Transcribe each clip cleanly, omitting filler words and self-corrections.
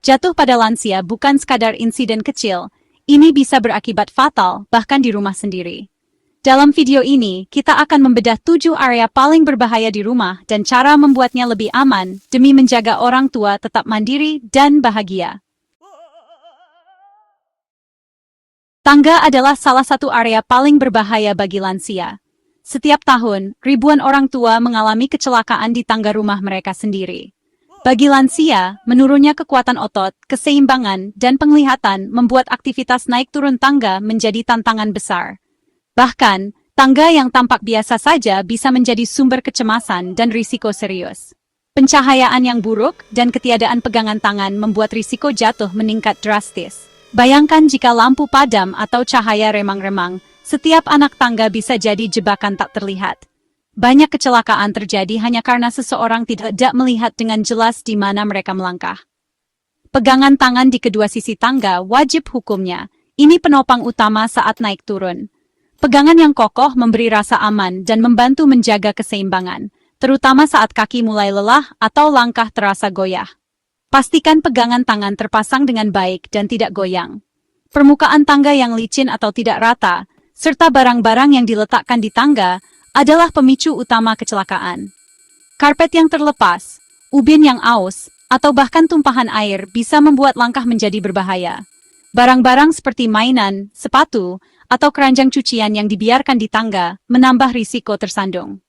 Jatuh pada lansia bukan sekadar insiden kecil, ini bisa berakibat fatal bahkan di rumah sendiri. Dalam video ini, kita akan membedah 7 area paling berbahaya di rumah dan cara membuatnya lebih aman demi menjaga orang tua tetap mandiri dan bahagia. Tangga adalah salah satu area paling berbahaya bagi lansia. Setiap tahun, ribuan orang tua mengalami kecelakaan di tangga rumah mereka sendiri. Bagi lansia, menurunnya kekuatan otot, keseimbangan, dan penglihatan membuat aktivitas naik turun tangga menjadi tantangan besar. Bahkan, tangga yang tampak biasa saja bisa menjadi sumber kecemasan dan risiko serius. Pencahayaan yang buruk dan ketiadaan pegangan tangan membuat risiko jatuh meningkat drastis. Bayangkan jika lampu padam atau cahaya remang-remang, setiap anak tangga bisa jadi jebakan tak terlihat. Banyak kecelakaan terjadi hanya karena seseorang tidak melihat dengan jelas di mana mereka melangkah. Pegangan tangan di kedua sisi tangga wajib hukumnya. Ini penopang utama saat naik turun. Pegangan yang kokoh memberi rasa aman dan membantu menjaga keseimbangan, terutama saat kaki mulai lelah atau langkah terasa goyah. Pastikan pegangan tangan terpasang dengan baik dan tidak goyang. Permukaan tangga yang licin atau tidak rata, serta barang-barang yang diletakkan di tangga, adalah pemicu utama kecelakaan. Karpet yang terlepas, ubin yang aus, atau bahkan tumpahan air bisa membuat langkah menjadi berbahaya. Barang-barang seperti mainan, sepatu, atau keranjang cucian yang dibiarkan di tangga menambah risiko tersandung.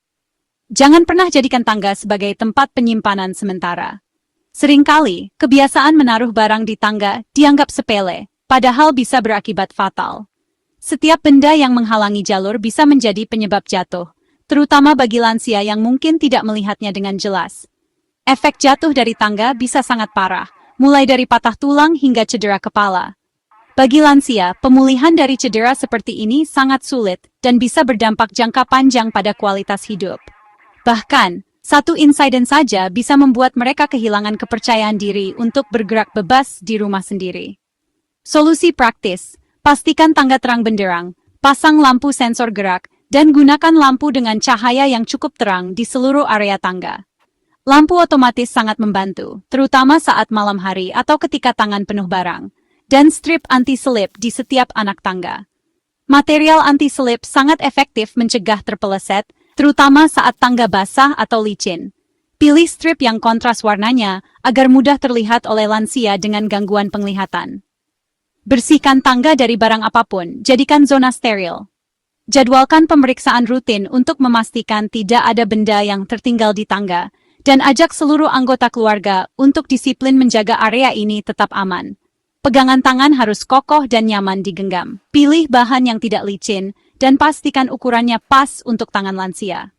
Jangan pernah jadikan tangga sebagai tempat penyimpanan sementara. Seringkali, kebiasaan menaruh barang di tangga dianggap sepele, padahal bisa berakibat fatal. Setiap benda yang menghalangi jalur bisa menjadi penyebab jatuh, terutama bagi lansia yang mungkin tidak melihatnya dengan jelas. Efek jatuh dari tangga bisa sangat parah, mulai dari patah tulang hingga cedera kepala. Bagi lansia, pemulihan dari cedera seperti ini sangat sulit dan bisa berdampak jangka panjang pada kualitas hidup. Bahkan, satu insiden saja bisa membuat mereka kehilangan kepercayaan diri untuk bergerak bebas di rumah sendiri. Solusi praktis, pastikan tangga terang benderang, pasang lampu sensor gerak, dan gunakan lampu dengan cahaya yang cukup terang di seluruh area tangga. Lampu otomatis sangat membantu, terutama saat malam hari atau ketika tangan penuh barang, dan strip anti-selip di setiap anak tangga. Material anti-selip sangat efektif mencegah terpeleset, terutama saat tangga basah atau licin. Pilih strip yang kontras warnanya agar mudah terlihat oleh lansia dengan gangguan penglihatan. Bersihkan tangga dari barang apapun, jadikan zona steril. Jadwalkan pemeriksaan rutin untuk memastikan tidak ada benda yang tertinggal di tangga, dan ajak seluruh anggota keluarga untuk disiplin menjaga area ini tetap aman. Pegangan tangan harus kokoh dan nyaman digenggam. Pilih bahan yang tidak licin, dan pastikan ukurannya pas untuk tangan lansia.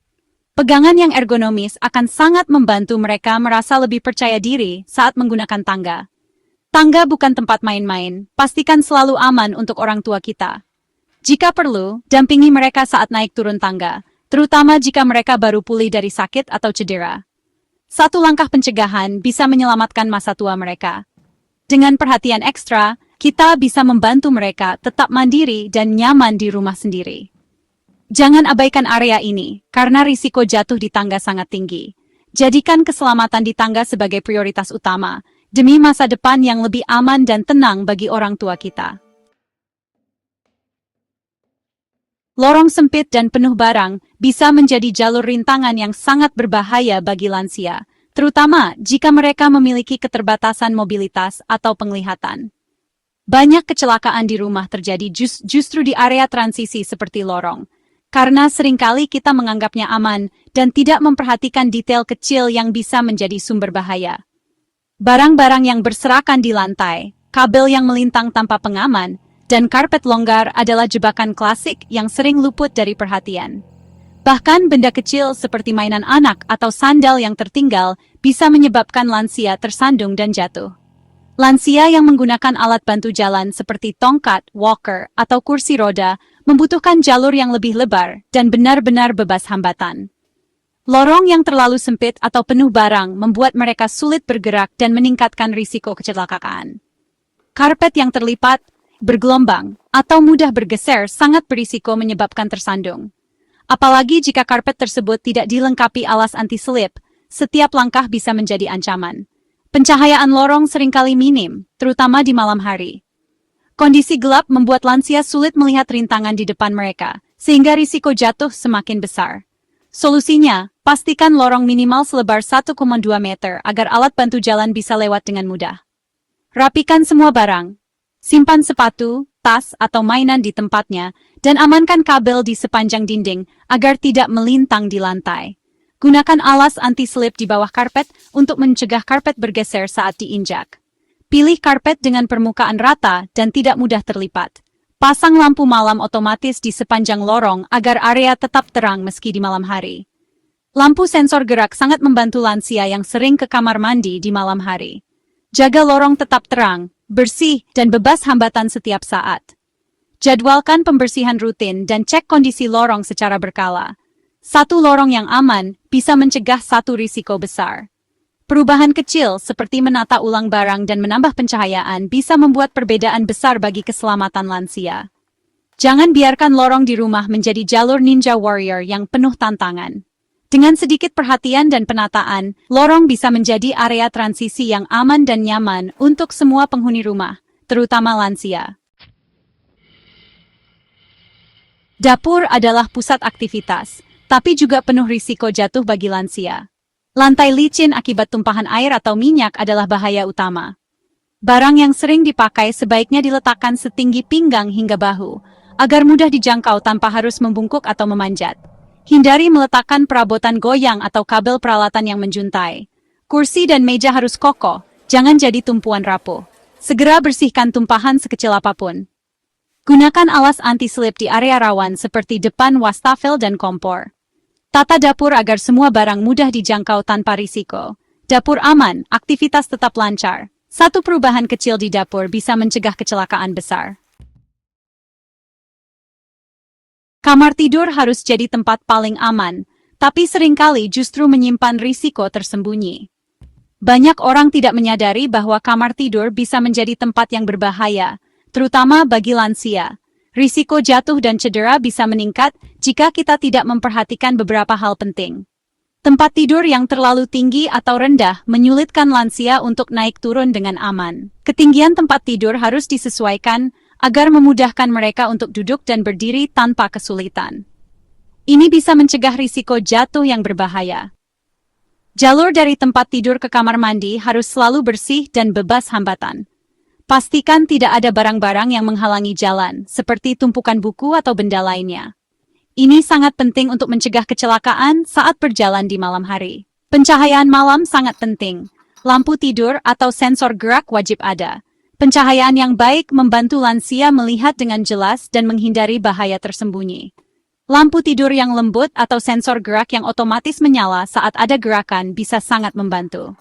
Pegangan yang ergonomis akan sangat membantu mereka merasa lebih percaya diri saat menggunakan tangga. Tangga bukan tempat main-main, pastikan selalu aman untuk orang tua kita. Jika perlu, dampingi mereka saat naik turun tangga, terutama jika mereka baru pulih dari sakit atau cedera. Satu langkah pencegahan bisa menyelamatkan masa tua mereka. Dengan perhatian ekstra, kita bisa membantu mereka tetap mandiri dan nyaman di rumah sendiri. Jangan abaikan area ini, karena risiko jatuh di tangga sangat tinggi. Jadikan keselamatan di tangga sebagai prioritas utama, demi masa depan yang lebih aman dan tenang bagi orang tua kita. Lorong sempit dan penuh barang bisa menjadi jalur rintangan yang sangat berbahaya bagi lansia, terutama jika mereka memiliki keterbatasan mobilitas atau penglihatan. Banyak kecelakaan di rumah terjadi justru di area transisi seperti lorong, karena seringkali kita menganggapnya aman dan tidak memperhatikan detail kecil yang bisa menjadi sumber bahaya. Barang-barang yang berserakan di lantai, kabel yang melintang tanpa pengaman, dan karpet longgar adalah jebakan klasik yang sering luput dari perhatian. Bahkan benda kecil seperti mainan anak atau sandal yang tertinggal bisa menyebabkan lansia tersandung dan jatuh. Lansia yang menggunakan alat bantu jalan seperti tongkat, walker, atau kursi roda membutuhkan jalur yang lebih lebar dan benar-benar bebas hambatan. Lorong yang terlalu sempit atau penuh barang membuat mereka sulit bergerak dan meningkatkan risiko kecelakaan. Karpet yang terlipat, bergelombang, atau mudah bergeser sangat berisiko menyebabkan tersandung. Apalagi jika karpet tersebut tidak dilengkapi alas anti-selip, setiap langkah bisa menjadi ancaman. Pencahayaan lorong seringkali minim, terutama di malam hari. Kondisi gelap membuat lansia sulit melihat rintangan di depan mereka, sehingga risiko jatuh semakin besar. Solusinya, pastikan lorong minimal selebar 1,2 meter agar alat bantu jalan bisa lewat dengan mudah. Rapikan semua barang. Simpan sepatu, tas, atau mainan di tempatnya, dan amankan kabel di sepanjang dinding agar tidak melintang di lantai. Gunakan alas anti-slip di bawah karpet untuk mencegah karpet bergeser saat diinjak. Pilih karpet dengan permukaan rata dan tidak mudah terlipat. Pasang lampu malam otomatis di sepanjang lorong agar area tetap terang meski di malam hari. Lampu sensor gerak sangat membantu lansia yang sering ke kamar mandi di malam hari. Jaga lorong tetap terang, bersih, dan bebas hambatan setiap saat. Jadwalkan pembersihan rutin dan cek kondisi lorong secara berkala. Satu lorong yang aman bisa mencegah satu risiko besar. Perubahan kecil seperti menata ulang barang dan menambah pencahayaan bisa membuat perbedaan besar bagi keselamatan lansia. Jangan biarkan lorong di rumah menjadi jalur ninja warrior yang penuh tantangan. Dengan sedikit perhatian dan penataan, lorong bisa menjadi area transisi yang aman dan nyaman untuk semua penghuni rumah, terutama lansia. Dapur adalah pusat aktivitas, tapi juga penuh risiko jatuh bagi lansia. Lantai licin akibat tumpahan air atau minyak adalah bahaya utama. Barang yang sering dipakai sebaiknya diletakkan setinggi pinggang hingga bahu, agar mudah dijangkau tanpa harus membungkuk atau memanjat. Hindari meletakkan perabotan goyang atau kabel peralatan yang menjuntai. Kursi dan meja harus kokoh, jangan jadi tumpuan rapuh. Segera bersihkan tumpahan sekecil apapun. Gunakan alas anti-slip di area rawan seperti depan wastafel dan kompor. Tata dapur agar semua barang mudah dijangkau tanpa risiko. Dapur aman, aktivitas tetap lancar. Satu perubahan kecil di dapur bisa mencegah kecelakaan besar. Kamar tidur harus jadi tempat paling aman, tapi seringkali justru menyimpan risiko tersembunyi. Banyak orang tidak menyadari bahwa kamar tidur bisa menjadi tempat yang berbahaya, terutama bagi lansia. Risiko jatuh dan cedera bisa meningkat jika kita tidak memperhatikan beberapa hal penting. Tempat tidur yang terlalu tinggi atau rendah menyulitkan lansia untuk naik turun dengan aman. Ketinggian tempat tidur harus disesuaikan agar memudahkan mereka untuk duduk dan berdiri tanpa kesulitan. Ini bisa mencegah risiko jatuh yang berbahaya. Jalur dari tempat tidur ke kamar mandi harus selalu bersih dan bebas hambatan. Pastikan tidak ada barang-barang yang menghalangi jalan, seperti tumpukan buku atau benda lainnya. Ini sangat penting untuk mencegah kecelakaan saat berjalan di malam hari. Pencahayaan malam sangat penting. Lampu tidur atau sensor gerak wajib ada. Pencahayaan yang baik membantu lansia melihat dengan jelas dan menghindari bahaya tersembunyi. Lampu tidur yang lembut atau sensor gerak yang otomatis menyala saat ada gerakan bisa sangat membantu.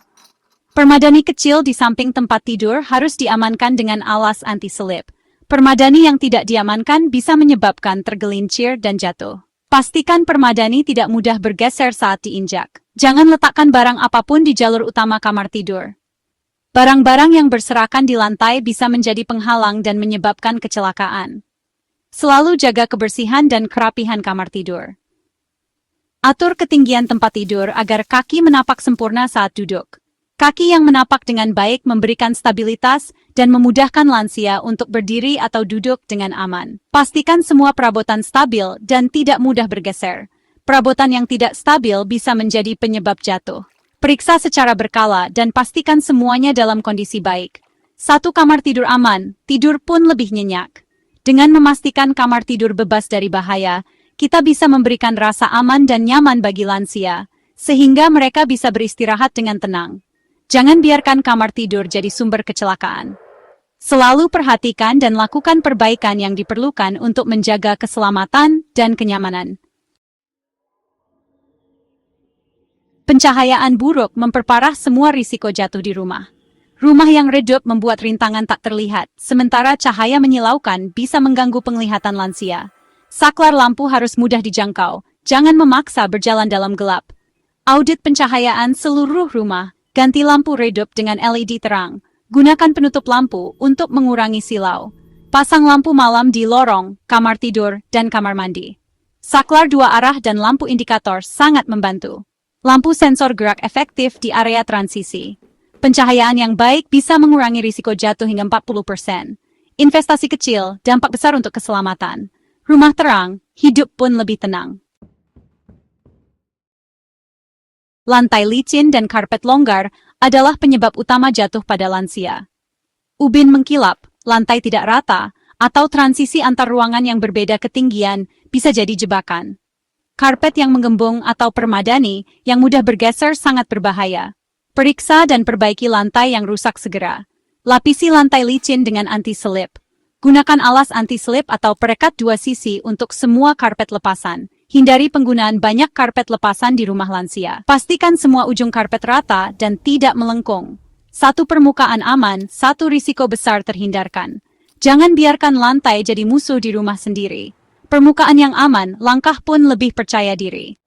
Permadani kecil di samping tempat tidur harus diamankan dengan alas anti-slip. Permadani yang tidak diamankan bisa menyebabkan tergelincir dan jatuh. Pastikan permadani tidak mudah bergeser saat diinjak. Jangan letakkan barang apapun di jalur utama kamar tidur. Barang-barang yang berserakan di lantai bisa menjadi penghalang dan menyebabkan kecelakaan. Selalu jaga kebersihan dan kerapihan kamar tidur. Atur ketinggian tempat tidur agar kaki menapak sempurna saat duduk. Kaki yang menapak dengan baik memberikan stabilitas dan memudahkan lansia untuk berdiri atau duduk dengan aman. Pastikan semua perabotan stabil dan tidak mudah bergeser. Perabotan yang tidak stabil bisa menjadi penyebab jatuh. Periksa secara berkala dan pastikan semuanya dalam kondisi baik. Satu kamar tidur aman, tidur pun lebih nyenyak. Dengan memastikan kamar tidur bebas dari bahaya, kita bisa memberikan rasa aman dan nyaman bagi lansia, sehingga mereka bisa beristirahat dengan tenang. Jangan biarkan kamar tidur jadi sumber kecelakaan. Selalu perhatikan dan lakukan perbaikan yang diperlukan untuk menjaga keselamatan dan kenyamanan. Pencahayaan buruk memperparah semua risiko jatuh di rumah. Rumah yang redup membuat rintangan tak terlihat, sementara cahaya menyilaukan bisa mengganggu penglihatan lansia. Saklar lampu harus mudah dijangkau, jangan memaksa berjalan dalam gelap. Audit pencahayaan seluruh rumah, ganti lampu redup dengan LED terang. Gunakan penutup lampu untuk mengurangi silau. Pasang lampu malam di lorong, kamar tidur, dan kamar mandi. Saklar dua arah dan lampu indikator sangat membantu. Lampu sensor gerak efektif di area transisi. Pencahayaan yang baik bisa mengurangi risiko jatuh hingga 40%. Investasi kecil, dampak besar untuk keselamatan. Rumah terang, hidup pun lebih tenang. Lantai licin dan karpet longgar adalah penyebab utama jatuh pada lansia. Ubin mengkilap, lantai tidak rata, atau transisi antar ruangan yang berbeda ketinggian bisa jadi jebakan. Karpet yang menggembung atau permadani yang mudah bergeser sangat berbahaya. Periksa dan perbaiki lantai yang rusak segera. Lapisi lantai licin dengan anti-selip. Gunakan alas anti-selip atau perekat dua sisi untuk semua karpet lepasan. Hindari penggunaan banyak karpet lepasan di rumah lansia. Pastikan semua ujung karpet rata dan tidak melengkung. Satu permukaan aman, satu risiko besar terhindarkan. Jangan biarkan lantai jadi musuh di rumah sendiri. Permukaan yang aman, langkah pun lebih percaya diri.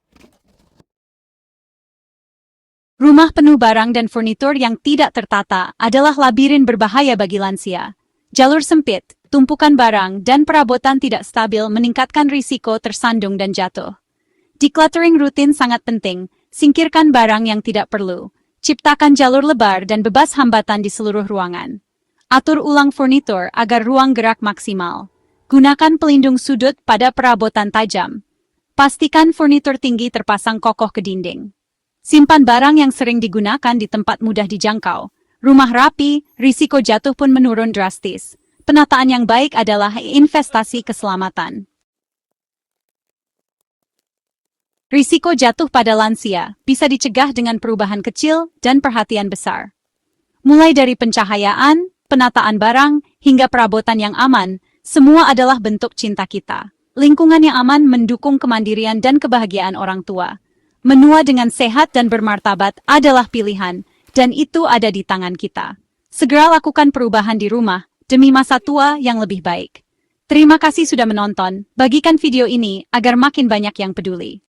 Rumah penuh barang dan furnitur yang tidak tertata adalah labirin berbahaya bagi lansia. Jalur sempit, tumpukan barang, dan perabotan tidak stabil meningkatkan risiko tersandung dan jatuh. Decluttering rutin sangat penting, singkirkan barang yang tidak perlu. Ciptakan jalur lebar dan bebas hambatan di seluruh ruangan. Atur ulang furnitur agar ruang gerak maksimal. Gunakan pelindung sudut pada perabotan tajam. Pastikan furnitur tinggi terpasang kokoh ke dinding. Simpan barang yang sering digunakan di tempat mudah dijangkau. Rumah rapi, risiko jatuh pun menurun drastis. Penataan yang baik adalah investasi keselamatan. Risiko jatuh pada lansia bisa dicegah dengan perubahan kecil dan perhatian besar. Mulai dari pencahayaan, penataan barang, hingga perabotan yang aman, semua adalah bentuk cinta kita. Lingkungan yang aman mendukung kemandirian dan kebahagiaan orang tua. Menua dengan sehat dan bermartabat adalah pilihan, dan itu ada di tangan kita. Segera lakukan perubahan di rumah, demi masa tua yang lebih baik. Terima kasih sudah menonton, bagikan video ini agar makin banyak yang peduli.